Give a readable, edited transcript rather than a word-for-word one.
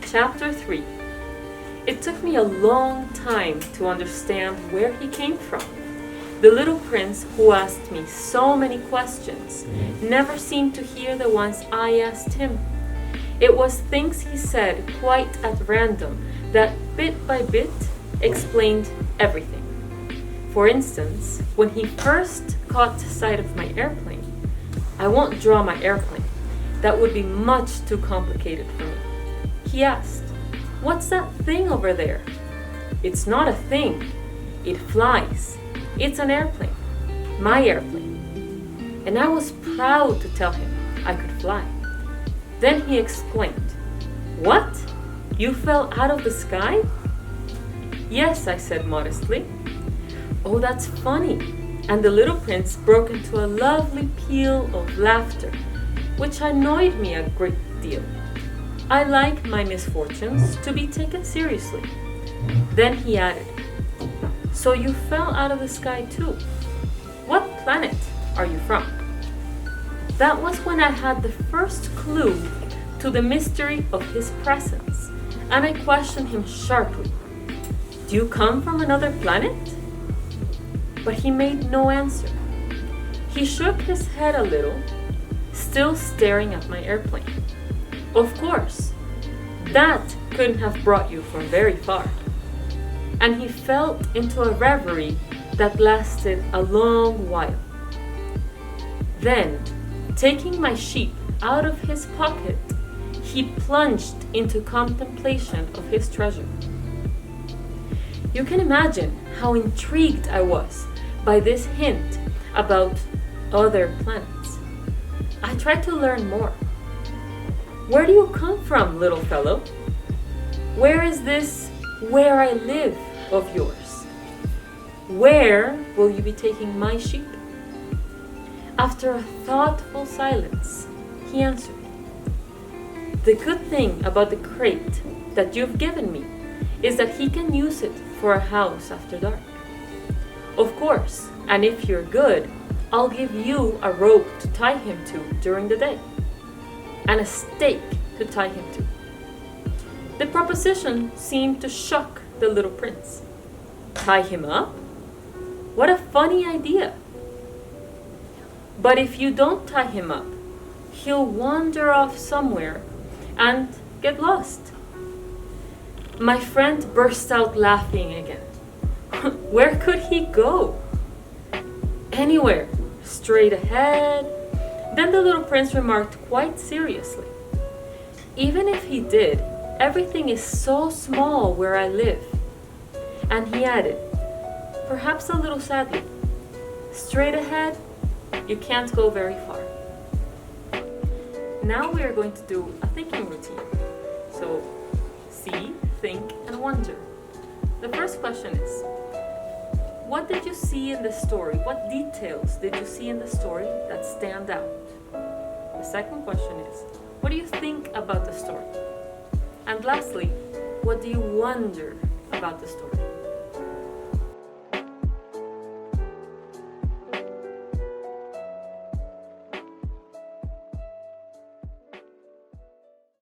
Chapter 3. It took me a long time to understand where he came from. The little prince who asked me so many questions never seemed to hear the ones I asked him. It was things he said quite at random that bit by bit explained everything. For instance, when he first caught sight of my airplane, I won't draw my airplane. That would be much too complicated for me. He asked, "What's that thing over there?" "It's not a thing. It flies. It's an airplane. My airplane." And I was proud to tell him I could fly. Then he exclaimed, "What? You fell out of the sky?" "Yes," I said modestly. "Oh, that's funny." And the little prince broke into a lovely peal of laughter, which annoyed me a great deal. I like my misfortunes to be taken seriously. Then he added, "So you fell out of the sky too. What planet are you from?" That was when I had the first clue to the mystery of his presence, and I questioned him sharply. "Do you come from another planet?" But he made no answer. He shook his head a little, still staring at my airplane. "Of course, that couldn't have brought you from very far." And he fell into a reverie that lasted a long while. Then, taking my sheep out of his pocket, he plunged into contemplation of his treasure. You can imagine how intrigued I was by this hint about other planets. I tried to learn more. "Where do you come from, little fellow? Where is this 'where I live' of yours? Where will you be taking my sheep?" After a thoughtful silence, he answered, "The good thing about the crate that you've given me is that he can use it for a house after dark. Of course, and if you're good, I'll give you a rope to tie him to during the day, and a stake to tie him to." The proposition seemed to shock the little prince. Tie him up? What a funny idea! "But if you don't tie him up, he'll wander off somewhere and get lost." My friend burst out laughing again. Where could he go? Anywhere, straight ahead. Then the little prince remarked quite seriously, "Even if he did, everything is so small where I live." And he added, perhaps a little sadly, "Straight ahead, you can't go very far." Now we are going to do a thinking routine. So, see, think, and wonder. The first question is, what did you see in the story? What details did you see in the story that stand out? The second question is, what do you think about the story? And lastly, what do you wonder about the story?